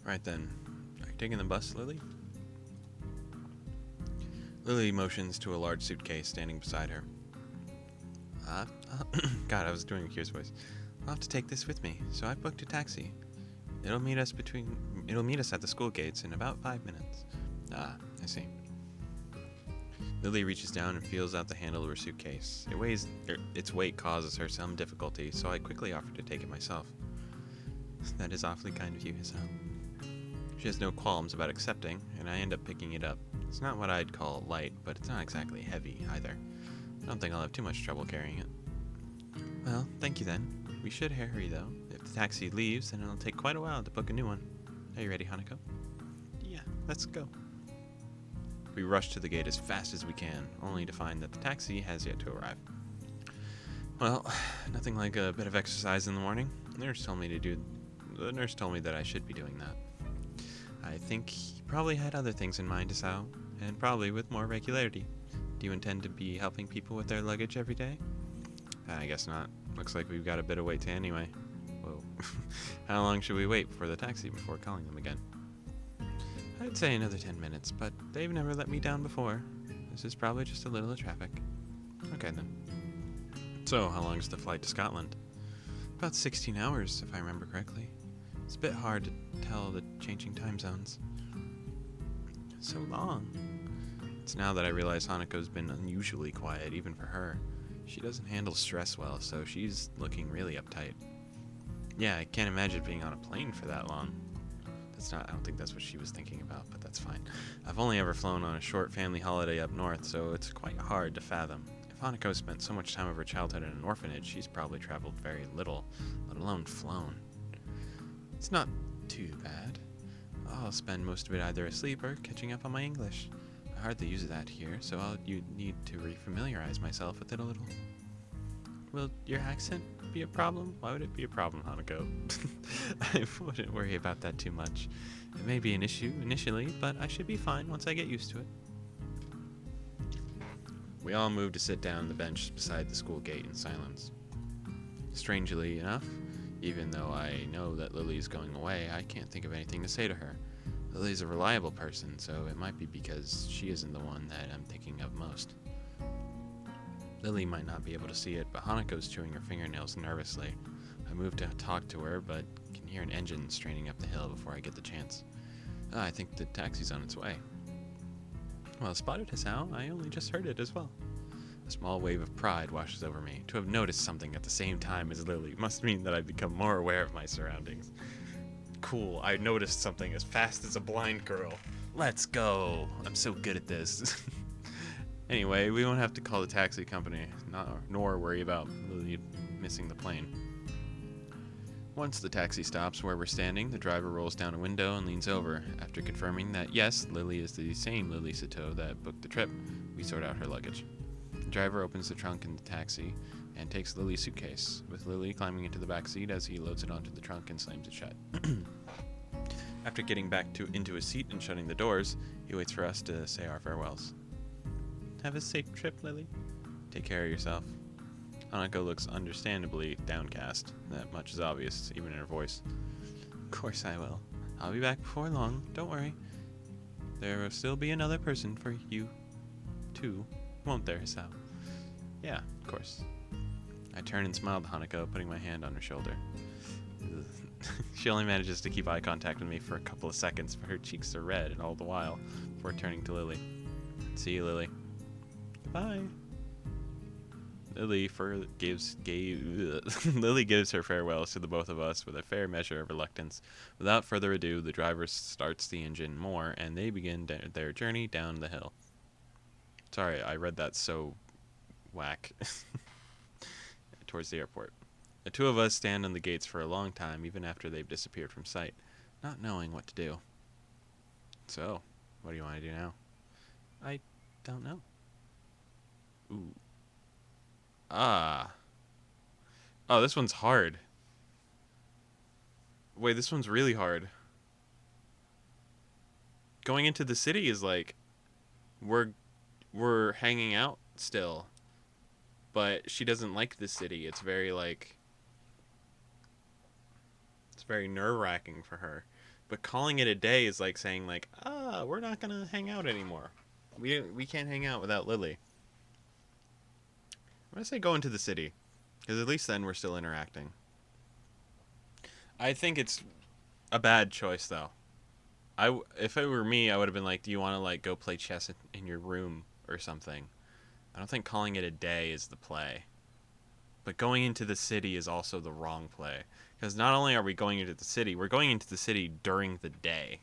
Right then, are you taking the bus, Lily? Lily motions to a large suitcase standing beside her. Uh, God, I was doing a Kier's voice. I'll have to take this with me, so I booked a taxi. It'll meet us at the school gates in about 5 minutes. Ah, I see. Lily reaches down and feels out the handle of her suitcase. Its weight causes her some difficulty, so I quickly offer to take it myself. That is awfully kind of you, Hisao. She has no qualms about accepting, and I end up picking it up. It's not what I'd call light, but it's not exactly heavy either. I don't think I'll have too much trouble carrying it. Well, thank you then. We should hurry though. If the taxi leaves, then it'll take quite a while to book a new one. Are you ready, Hanako? Yeah, let's go. We rush to the gate as fast as we can, only to find that the taxi has yet to arrive. Well, nothing like a bit of exercise in the morning. The nurse told me that I should be doing that. I think he probably had other things in mind, Isao, and probably with more regularity. Do you intend to be helping people with their luggage every day? I guess not. Looks like we've got a bit of wait to anyway. Whoa. How long should we wait for the taxi before calling them again? I'd say another 10 minutes, but they've never let me down before. This is probably just a little traffic. Okay then. So, how long is the flight to Scotland? About 16 hours, if I remember correctly. It's a bit hard to tell the changing time zones. So long. It's now that I realize Hanako's been unusually quiet, even for her. She doesn't handle stress well, so she's looking really uptight. Yeah, I can't imagine being on a plane for that long. I don't think that's what she was thinking about, but that's fine. I've only ever flown on a short family holiday up north, so it's quite hard to fathom. If Hanako spent so much time of her childhood in an orphanage, she's probably traveled very little, let alone flown. It's not too bad. I'll spend most of it either asleep or catching up on my English. I hardly use that here, so I'll need to refamiliarize myself with it a little. Will your accent be a problem? Why would it be a problem, Hanako? I wouldn't worry about that too much. It may be an issue initially, but I should be fine once I get used to it. We all move to sit down on the bench beside the school gate in silence. Strangely enough, even though I know that Lily's going away, I can't think of anything to say to her. Lily's a reliable person, so it might be because she isn't the one that I'm thinking of most. Lily might not be able to see it, but Hanako's chewing her fingernails nervously. I move to talk to her, but can hear an engine straining up the hill before I get the chance. I think the taxi's on its way. Well spotted, Hisao. I only just heard it as well. A small wave of pride washes over me. To have noticed something at the same time as Lily must mean that I've become more aware of my surroundings. Cool, I noticed something as fast as a blind girl. Let's go. I'm so good at this. Anyway, we won't have to call the taxi company, nor worry about Lily missing the plane. Once the taxi stops where we're standing, the driver rolls down a window and leans over. After confirming that yes, Lily is the same Lily Sato that booked the trip, we sort out her luggage. The driver opens the trunk in the taxi and takes Lily's suitcase, with Lily climbing into the back seat as he loads it onto the trunk and slams it shut. After getting back into his seat and shutting the doors, he waits for us to say our farewells. Have a safe trip, Lily. Take care of yourself. Hanako looks understandably downcast. That much is obvious, even in her voice. Of course I will. I'll be back before long, don't worry. There will still be another person for you, too, won't there, Hisao? Yeah, of course. I turn and smile to Hanako, putting my hand on her shoulder. She only manages to keep eye contact with me for a couple of seconds, but her cheeks are red and all the while, before turning to Lily. See you, Lily. Goodbye. Lily gives her farewells to the both of us with a fair measure of reluctance. Without further ado, the driver starts the engine more, and they begin their journey down the hill. Sorry, I read that so whack. Towards the airport. The two of us stand on the gates for a long time, even after they've disappeared from sight, not knowing what to do. So, what do you want to do now? I don't know. Ooh. Ah. Oh, this one's hard. Wait, this one's really hard. Going into the city is like we're hanging out still. But she doesn't like the city. It's very nerve-wracking for her. But calling it a day is like saying like, we're not gonna hang out anymore. We can't hang out without Lily. I'm gonna say go into the city, because at least then we're still interacting. I think it's a bad choice though. If it were me, I would have been like, do you want to like go play chess in your room or something? I don't think calling it a day is the play. But going into the city is also the wrong play. Because not only are we going into the city, we're going into the city during the day.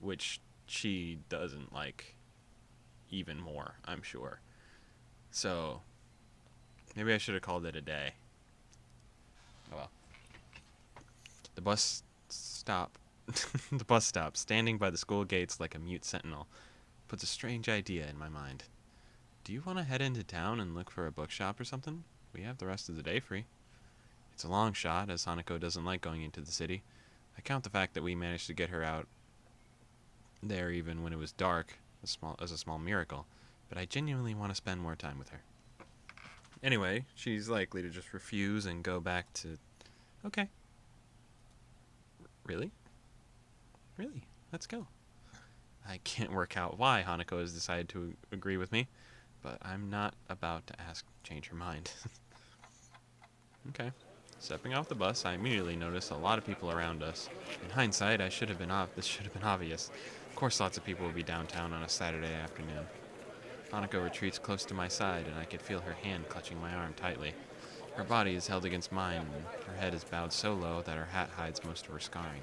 Which she doesn't like even more, I'm sure. So, maybe I should have called it a day. Oh well. The bus stop. The bus stop, standing by the school gates like a mute sentinel, puts a strange idea in my mind. Do you want to head into town and look for a bookshop or something? We have the rest of the day free. It's a long shot, as Hanako doesn't like going into the city. I count the fact that we managed to get her out there even when it was dark as a small miracle, but I genuinely want to spend more time with her. Anyway, she's likely to just refuse and go back to... Okay. Really? Really? Let's go. I can't work out why Hanako has decided to agree with me, but I'm not about to change her mind. Okay. Stepping off the bus, I immediately notice a lot of people around us. In hindsight, this should have been obvious. Of course lots of people will be downtown on a Saturday afternoon. Hanako retreats close to my side, and I could feel her hand clutching my arm tightly. Her body is held against mine, and her head is bowed so low that her hat hides most of her scarring.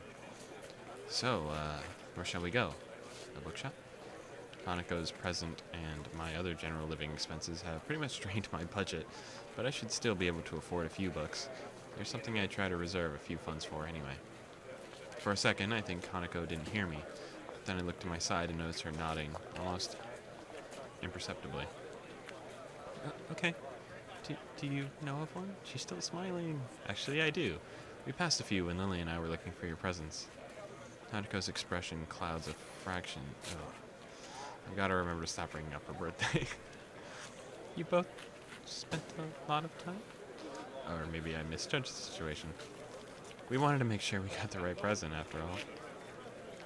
So, where shall we go? A bookshop? Hanako's present and my other general living expenses have pretty much drained my budget, but I should still be able to afford a few books. There's something I try to reserve a few funds for anyway. For a second, I think Hanako didn't hear me. Then I looked to my side and noticed her nodding, almost imperceptibly. Okay. Do you know of one? She's still smiling. Actually, I do. We passed a few when Lily and I were looking for your presents. Hanako's expression clouds a fraction. Oh, I gotta remember to stop bringing up her birthday. You both spent a lot of time? Or maybe I misjudged the situation. We wanted to make sure we got the right present, after all.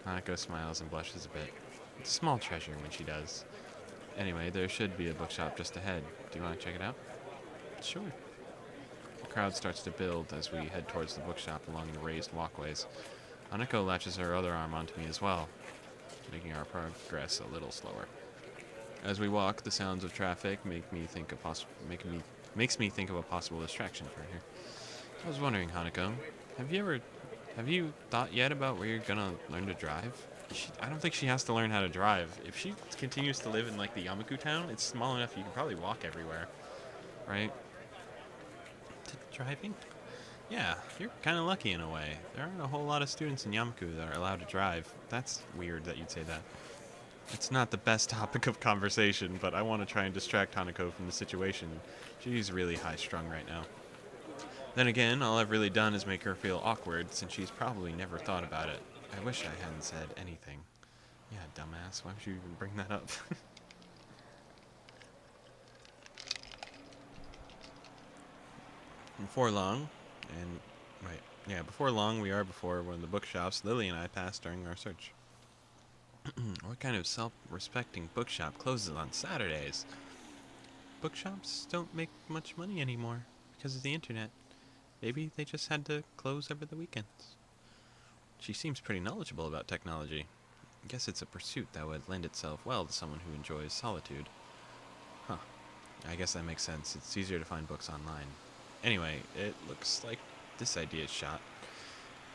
Hanako smiles and blushes a bit. It's a small treasure when she does. Anyway, there should be a bookshop just ahead. Do you want to check it out? Sure. The crowd starts to build as we head towards the bookshop along the raised walkways. Hanako latches her other arm onto me as well, making our progress a little slower. As we walk, the sounds of traffic makes me think of a possible distraction for her. I was wondering, Hanako, have you thought yet about where you're gonna learn to drive? I don't think she has to learn how to drive. If she continues to live in like the Yamaku town, it's small enough you can probably walk everywhere, right? Driving? Yeah, you're kind of lucky in a way. There aren't a whole lot of students in Yamaku that are allowed to drive. That's weird that you'd say that. It's not the best topic of conversation, but I want to try and distract Hanako from the situation. She's really high-strung right now. Then again, all I've really done is make her feel awkward, since she's probably never thought about it. I wish I hadn't said anything. Yeah, dumbass, why would you even bring that up? Before long, before long we are before one of the bookshops Lily and I passed during our search. What kind of self-respecting bookshop closes on Saturdays? Bookshops don't make much money anymore because of the internet. Maybe they just had to close over the weekends. She seems pretty knowledgeable about technology. I guess it's a pursuit that would lend itself well to someone who enjoys solitude. Huh. I guess that makes sense. It's easier to find books online. Anyway, it looks like this idea is shot.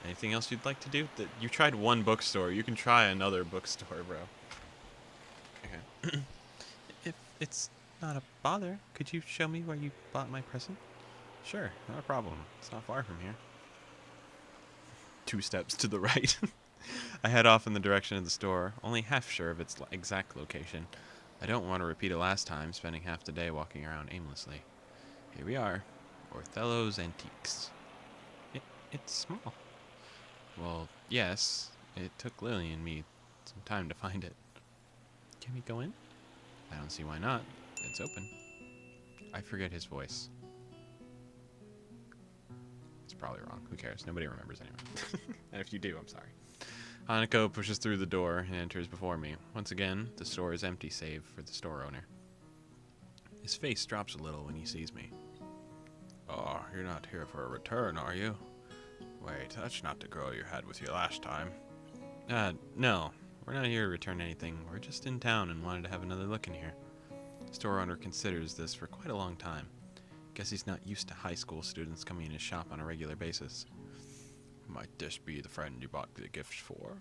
Anything else you'd like to do? You tried one bookstore. You can try another bookstore, bro. Okay. If it's not a bother, could you show me where you bought my present? Sure, not a problem. It's not far from here. 2 steps to the right. I head off in the direction of the store, only half sure of its exact location. I don't want to repeat it last time, spending half the day walking around aimlessly. Here we are. Othello's Antiques. It's small. Well, yes. It took Lily and me some time to find it. Can we go in? I don't see why not. It's open. I forget his voice. It's probably wrong. Who cares? Nobody remembers anyway. And if you do, I'm sorry. Hanako pushes through the door and enters before me. Once again, the store is empty save for the store owner. His face drops a little when he sees me. Oh, you're not here for a return, are you? Wait, that's not the girl you had with you last time. No. We're not here to return anything. We're just in town and wanted to have another look in here. The store owner considers this for quite a long time. Guess he's not used to high school students coming in his shop on a regular basis. Might this be the friend you bought the gifts for?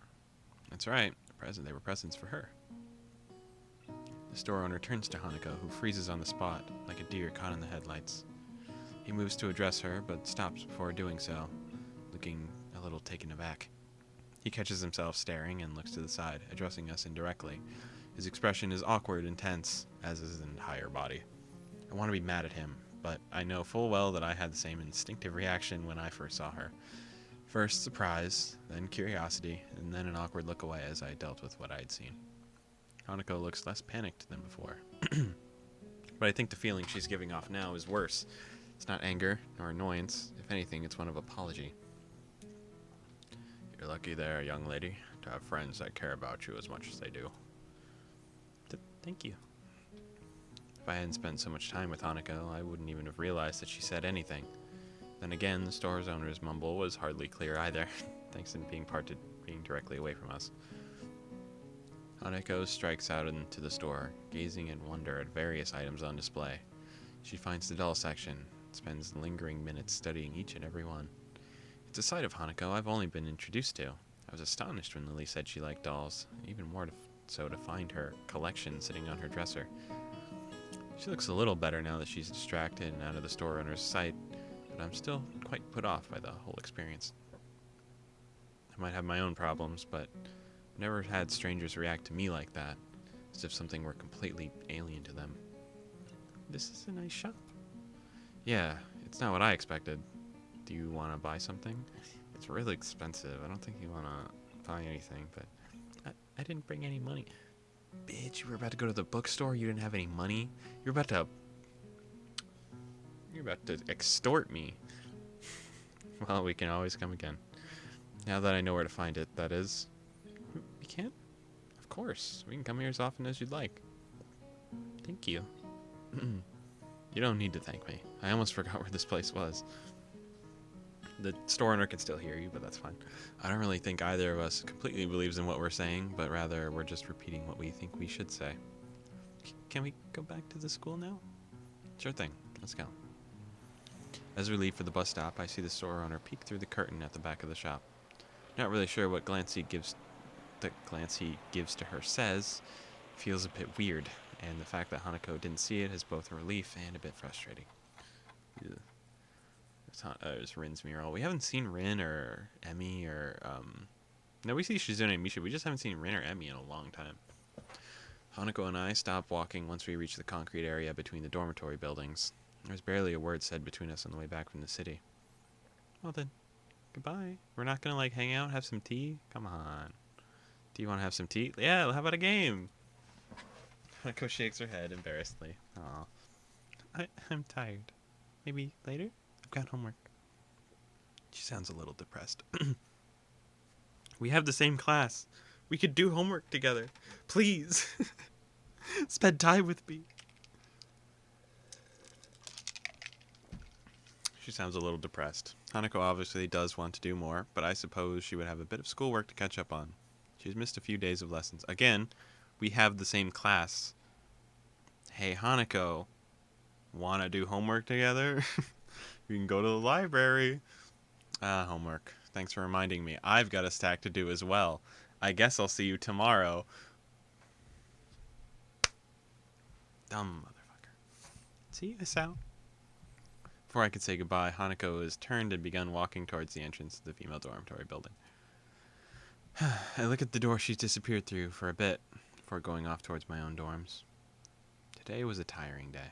That's right. They were presents for her. The store owner turns to Hanako, who freezes on the spot, like a deer caught in the headlights. He moves to address her, but stops before doing so, looking a little taken aback. He catches himself staring and looks to the side, addressing us indirectly. His expression is awkward and tense, as is his entire body. I want to be mad at him, but I know full well that I had the same instinctive reaction when I first saw her. First surprise, then curiosity, and then an awkward look away as I dealt with what I had seen. Hanako looks less panicked than before. But I think the feeling she's giving off now is worse. It's not anger nor annoyance. If anything, it's one of apology. You're lucky there, young lady, to have friends that care about you as much as they do. Thank you. If I hadn't spent so much time with Hanako, I wouldn't even have realized that she said anything. Then again, the store's owner's mumble was hardly clear either, thanks to being directly away from us. Hanako strikes out into the store, gazing in wonder at various items on display. She finds the doll section, spends lingering minutes studying each and every one. It's a side of Hanako I've only been introduced to. I was astonished when Lily said she liked dolls, even more so to find her collection sitting on her dresser. She looks a little better now that she's distracted and out of the store owner's sight, but I'm still quite put off by the whole experience. I might have my own problems, but I've never had strangers react to me like that, as if something were completely alien to them. This is a nice shop. Yeah, it's not what I expected. Do you want to buy something? It's really expensive. I don't think you want to buy anything, but I didn't bring any money. Bitch, you were about to go to the bookstore, you didn't have any money? You're about to extort me. Well, we can always come again. Now that I know where to find it, that is. We can? Of course. We can come here as often as you'd like. Thank you. You don't need to thank me. I almost forgot where this place was. The store owner can still hear you, but that's fine. I don't really think either of us completely believes in what we're saying, but rather we're just repeating what we think we should say. Can we go back to the school now? Sure thing. Let's go. As we leave for the bus stop, I see the store owner peek through the curtain at the back of the shop. Not really sure what glance he gives to her says. Feels a bit weird, and the fact that Hanako didn't see it is both a relief and a bit frustrating. Ugh. It's Rin's mural. We haven't seen Rin or Emmy or no, we see Shizune and Misha. We just haven't seen Rin or Emmy in a long time. Hanako and I stop walking once we reach the concrete area between the dormitory buildings. There's barely a word said between us on the way back from the city. Well then, goodbye. We're not gonna hang out, have some tea? Come on. Do you want to have some tea? Yeah, how about a game? Hanako shakes her head embarrassedly. Aw. I'm tired. Maybe later? I've got homework. She sounds a little depressed. We have the same class. We could do homework together. Please. Spend time with me. She sounds a little depressed. Hanako obviously does want to do more, but I suppose she would have a bit of schoolwork to catch up on. She's missed a few days of lessons. Again, we have the same class. Hey, Hanako. Wanna do homework together? We can go to the library. Homework. Thanks for reminding me. I've got a stack to do as well. I guess I'll see you tomorrow. Dumb motherfucker. See you, Sao. Before I could say goodbye, Hanako has turned and begun walking towards the entrance to the female dormitory building. I look at the door she's disappeared through for a bit before going off towards my own dorms. Today was a tiring day.